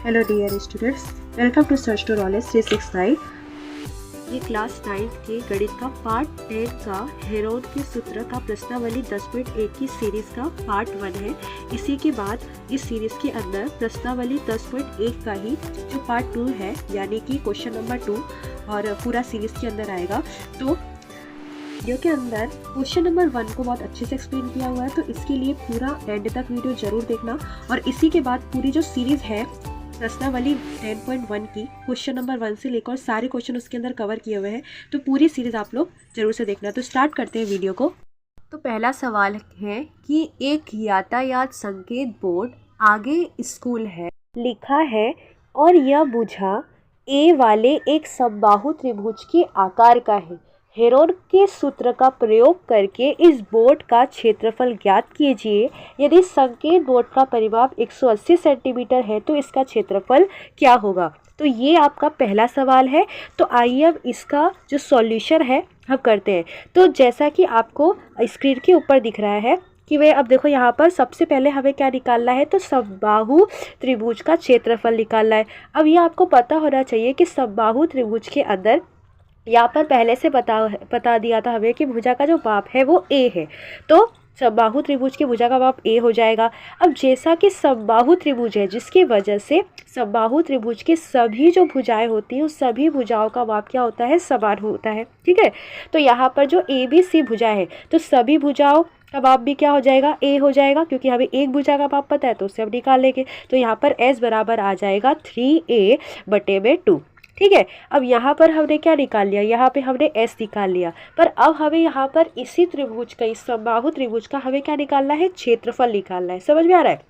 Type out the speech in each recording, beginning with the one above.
Hello dear students, welcome to search to knowledge 369। ये class 9 के गणित का पार्ट 10 का हेरोन के सूत्र का प्रश्नावली 10.1 की सीरीज का पार्ट 1 है। इसी के बाद इस सीरीज के अंदर प्रश्नावली 10.1 का ही जो पार्ट 2 है, यानी कि क्वेश्चन नंबर 2 और पूरा सीरीज के अंदर आएगा। तो वीडियो के अंदर क्वेश्चन नंबर 1 को बहुत अच्छे से एक्सप्लेन किया हुआ है, तो इसके लिए पूरा एंड तक वीडियो जरूर देखना। और इसी के बाद पूरी जो सीरीज है प्रश्नावली 10.1 की क्वेश्चन नंबर 1 से लेकर सारे क्वेश्चन उसके अंदर कवर किए हुए हैं, तो पूरी सीरीज आप लोग जरूर से देखना। तो स्टार्ट करते हैं वीडियो को। तो पहला सवाल है कि एक यातायात संकेत बोर्ड आगे स्कूल है लिखा है और यह भुजा ए वाले एक समबाहु त्रिभुज के आकार का है। हेरोन के सूत्र का प्रयोग करके इस बोर्ड का क्षेत्रफल ज्ञात कीजिए। यदि संकेत बोर्ड का परिमाप 180 सेंटीमीटर है तो इसका क्षेत्रफल क्या होगा। तो ये आपका पहला सवाल है। तो आइए अब इसका जो सॉल्यूशन है हम करते हैं। तो जैसा कि आपको स्क्रीन के ऊपर दिख रहा है कि वे अब देखो यहाँ पर सबसे पहले हमें क्या निकालना है, तो समबाहु त्रिभुज का क्षेत्रफल निकालना है। अब ये आपको पता होना चाहिए कि समबाहु त्रिभुज के अंदर यहाँ पर पहले से बता दिया था हमें कि भुजा का जो माप है वो ए है, तो समबाहु त्रिभुज की भुजा का माप ए हो जाएगा। अब जैसा कि समबाहु त्रिभुज है जिसकी वजह से समबाहु त्रिभुज की सभी जो भुजाएं होती हैं उस सभी भुजाओं का माप क्या होता है, समान होता है। ठीक है, तो यहाँ पर जो ए बी सी भुजा है तो सभी भुजाओं का माप भी क्या हो जाएगा, ए हो जाएगा, क्योंकि हमें एक भुजा का माप पता है तो उससे हम निकाल लेंगे। तो यहाँ पर एस बराबर आ जाएगा 3a/2। ठीक है, अब यहाँ पर हमने क्या निकाल लिया, यहाँ पे हमने S निकाल लिया, पर अब हमें यहाँ पर इसी त्रिभुज का, इस समबाहु त्रिभुज का हमें क्या निकालना है, क्षेत्रफल निकालना है। समझ में आ रहा है।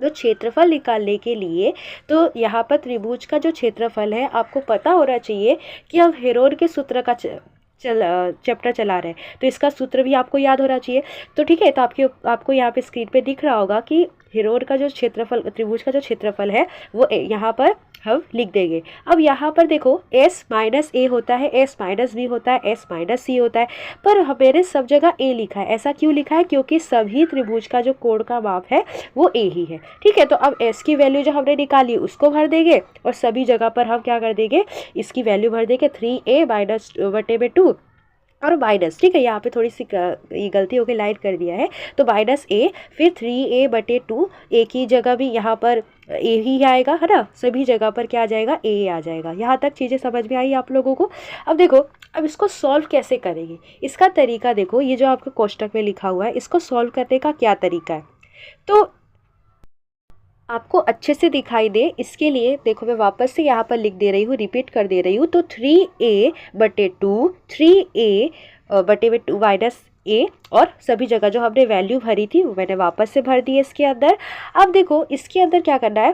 तो क्षेत्रफल निकालने के लिए तो यहाँ पर त्रिभुज का जो क्षेत्रफल है आपको पता होना चाहिए कि हम हेरोन के सूत्र का चैप्टर चला रहे हैं, तो इसका सूत्र भी आपको याद होना चाहिए। तो ठीक है, तो आपको यहाँ पे स्क्रीन पे दिख रहा होगा कि हेरोन का जो क्षेत्रफल, त्रिभुज का जो क्षेत्रफल है वो यहाँ पर हम लिख देंगे। अब यहाँ पर देखो s माइनस ए होता है, s माइनस बी होता है, s माइनस सी होता है, पर मेरे सब जगह a लिखा है। ऐसा क्यों लिखा है, क्योंकि सभी त्रिभुज का जो कोण का माप है वो a ही है। ठीक है, तो अब s की वैल्यू जो हमने निकाली उसको भर देंगे और सभी जगह पर हम क्या कर देंगे, इसकी वैल्यू भर देंगे 3a/2 और माइनस। ठीक है, यहाँ पे थोड़ी सी ये गलती होकर लाइन कर दिया है, तो माइनस ए, फिर 3a/2, ए की जगह भी यहाँ पर ए ही आएगा, है ना, सभी जगह पर क्या आ जाएगा, ए आ जाएगा। यहाँ तक चीज़ें समझ में आई आप लोगों को। अब देखो, अब इसको सॉल्व कैसे करेंगे, इसका तरीका देखो, ये जो आपको कोष्टक में लिखा हुआ है इसको सॉल्व करने का क्या तरीका है तो आपको अच्छे से दिखाई दे इसके लिए देखो, मैं वापस से यहाँ पर लिख दे रही हूँ, रिपीट कर दे रही हूँ। तो 3a/2, 3a/2 माइनस ए, और सभी जगह जो हमने वैल्यू भरी थी वो मैंने वापस से भर दी है इसके अंदर। अब देखो इसके अंदर क्या करना है,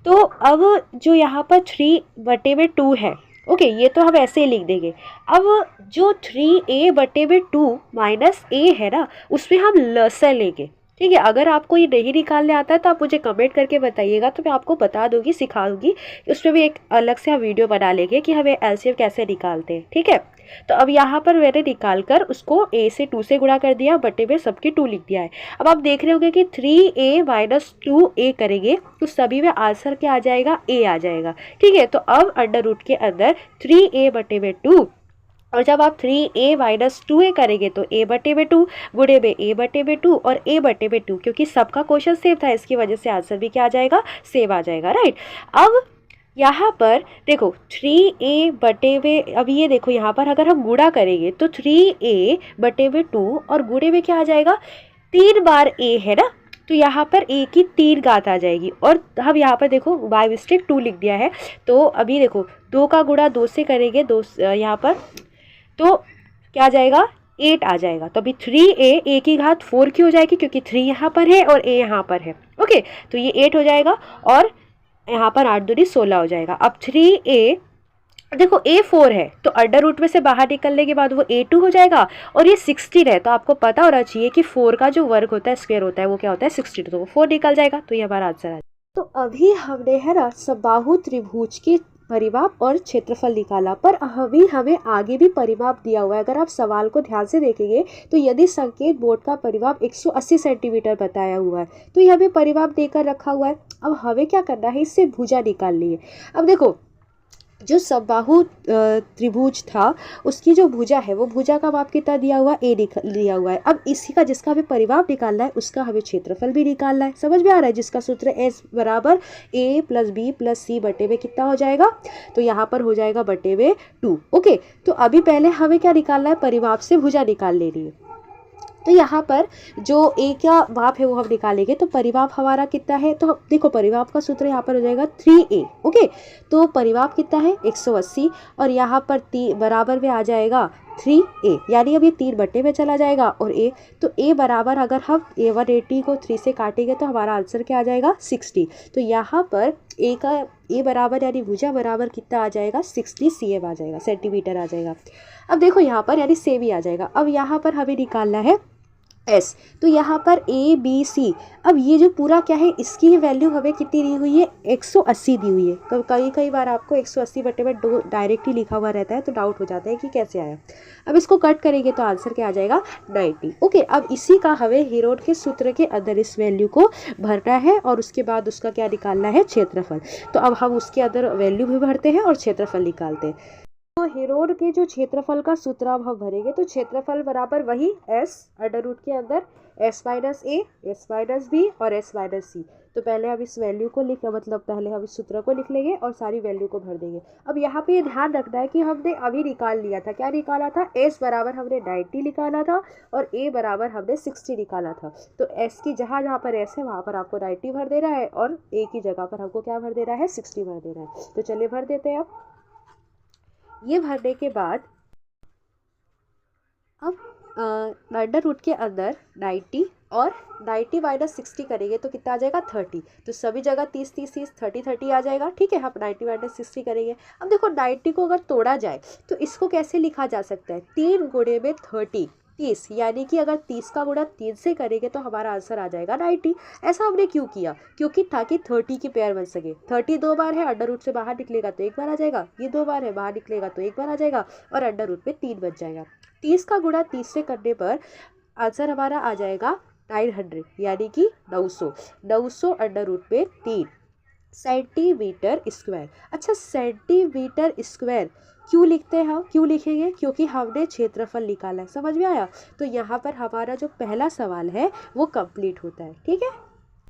तो अब जो यहाँ पर 3/2 है, ओके, ये तो हम ऐसे ही लिख देंगे। अब जो 3a/2 माइनस ए है ना, उसमें हम लसर लेंगे। ठीक है, अगर आपको ये नहीं निकालने आता है तो आप मुझे कमेंट करके बताइएगा, तो मैं आपको बता दूंगी, सिखा दूंगी। उसमें भी एक अलग से हम वीडियो बना लेंगे कि हमें एलसीएम कैसे निकालते हैं। ठीक है, तो अब यहाँ पर मैंने निकाल कर उसको a से 2 से गुणा कर दिया, बटे में सबकी 2 लिख दिया है। अब आप देख रहे होंगे कि 3a/2a करेंगे तो सभी में आंसर क्या आ जाएगा, a आ जाएगा। ठीक है, तो अब अंडर रूट के अंदर 3a/2, और जब आप 3a/2a करेंगे तो a/2 गुणे में a/2 और a/2, क्योंकि सबका क्वेश्चन सेम था इसकी वजह से आंसर भी क्या आ जाएगा, सेम आ जाएगा। राइट, अब यहाँ पर देखो 3a/2, अब ये देखो यहाँ पर अगर हम गुणा करेंगे तो 3a/2 और गुणे में क्या आ जाएगा, 3 बार a है ना, तो यहाँ पर a की 3 घात आ जाएगी। और हम यहाँ पर देखो बाय मिस्टेक 2 लिख दिया है, तो अभी देखो 2 का गुणा 2 से करेंगे, 2 यहाँ पर तो क्या आ जाएगा, 8 आ जाएगा। तो अभी 3a की घात 4 की हो जाएगी, क्योंकि 3 यहाँ पर है और a यहाँ पर है। ओके, तो ये 8 हो जाएगा और यहाँ पर 8 दूनी 16 हो जाएगा। अब 3a, देखो a 4 है तो अंडर रूट में से बाहर निकलने के बाद वो a2 हो जाएगा, और ये 16 है तो आपको पता होना चाहिए कि 4 का जो वर्ग होता है, स्क्वायर होता है, वो क्या होता है, 16, तो वो 4 निकल जाएगा। तो ये हमारा आंसर है। तो अभी हमने, है ना, समबाहु त्रिभुज की परिमाप और क्षेत्रफल निकाला, पर अभी हमें आगे भी परिमाप दिया हुआ है। अगर आप सवाल को ध्यान से देखेंगे तो यदि संकेत बोर्ड का परिमाप 180 सेंटीमीटर बताया हुआ है तो यह भी परिमाप देकर रखा हुआ है। अब हमें क्या करना है, इससे भुजा निकालनी है। अब देखो जो समबाहु त्रिभुज था उसकी जो भुजा है वो भुजा का माप कितना दिया हुआ है, लिया हुआ है। अब इसी का जिसका हमें परिमाप निकालना है उसका हमें क्षेत्रफल भी निकालना है। समझ में आ रहा है? जिसका सूत्र एस बराबर ए प्लस बी प्लस सी बटे में कितना हो जाएगा, तो यहाँ पर हो जाएगा बटे में 2। ओके, तो अभी पहले हमें क्या निकालना है, परिमाप से भुजा निकाल लेनी है। तो यहाँ पर जो ए का माप है वो हम निकालेंगे। तो परिमाप हमारा कितना है, तो देखो परिमाप का सूत्र यहाँ पर हो जाएगा 3a। ओके, तो परिमाप कितना है 180 और यहाँ पर बराबर में आ जाएगा 3a, यानी अब ये 3 बटे में चला जाएगा और a, तो a बराबर अगर हम a 180 को 3 से काटेंगे तो हमारा आंसर क्या आ जाएगा 60। तो यहाँ पर a बराबर यानी भुजा बराबर कितना आ जाएगा 60 cm आ जाएगा, सेंटीमीटर आ जाएगा। अब देखो यहाँ पर यानी सेम ही आ जाएगा। अब यहाँ पर हमें निकालना है एस, तो यहाँ पर ए बी सी, अब ये जो पूरा क्या है इसकी वैल्यू हमें कितनी दी हुई है 180 दी हुई है। तो कई बार आपको 180 बटे में डायरेक्टली लिखा हुआ रहता है तो डाउट हो जाता है कि कैसे आया। अब इसको कट करेंगे तो आंसर क्या आ जाएगा 90। ओके, अब इसी का हमें हेरोड के सूत्र के अंदर इस वैल्यू को भरना है और उसके बाद उसका क्या निकालना है, क्षेत्रफल। तो अब हम उसके अंदर वैल्यू भी भरते हैं और क्षेत्रफल निकालते हैं। तो हेरोड के जो क्षेत्रफल का सूत्र अब हम भरेंगे तो क्षेत्रफल बराबर वही एस अंडर रूट के अंदर एस माइनस ए, एस माइनस बी और एस माइनस सी। तो पहले हम इस वैल्यू को पहले हम इस सूत्र को लिख लेंगे और सारी वैल्यू को भर देंगे। अब यहाँ पे ये ध्यान रखना है कि हमने अभी निकाल लिया था, क्या निकाला था, एस बराबर हमने 90 निकाला था और ए बराबर हमने 60 निकाला था। तो एस की जहाँ पर एस है वहाँ पर आपको 90 भर देना है और ए की जगह पर हमको क्या भर देना है, 60 भर देना है। तो चलिए भर देते हैं। अब ये भरने के बाद अब अंडर रूट के अंदर 90 और 90 माइनस 60 करेंगे तो कितना आ जाएगा 30। तो सभी जगह 30 30 30 30 30 आ जाएगा। ठीक है, हम 90 माइनस 60 करेंगे। अब देखो 90 को अगर तोड़ा जाए तो इसको कैसे लिखा जा सकता है, 3 गुणे में 30, यानी कि अगर 30 का गुणा 3 से करेंगे तो हमारा आंसर आ जाएगा 90। ऐसा हमने क्यों किया, क्योंकि ताकि 30 की पेयर बन सके। 30 2 बार है, अंडर रूट से बाहर निकलेगा तो 1 बार आ जाएगा, ये 2 बार है बाहर निकलेगा तो 1 बार आ जाएगा और अंडर रूट में 3 बच जाएगा। 30 का गुणा 30 से करने पर आंसर हमारा आ जाएगा 900, यानी कि 900 अंडर रूट में 3 सेंटीमीटर स्क्वायर। अच्छा, सेंटीमीटर स्क्वायर क्यों लिखते हैं हम, क्यों लिखेंगे, क्योंकि हमने क्षेत्रफल निकाला है। समझ में आया? तो यहाँ पर हमारा जो पहला सवाल है वो कंप्लीट होता है। ठीक है।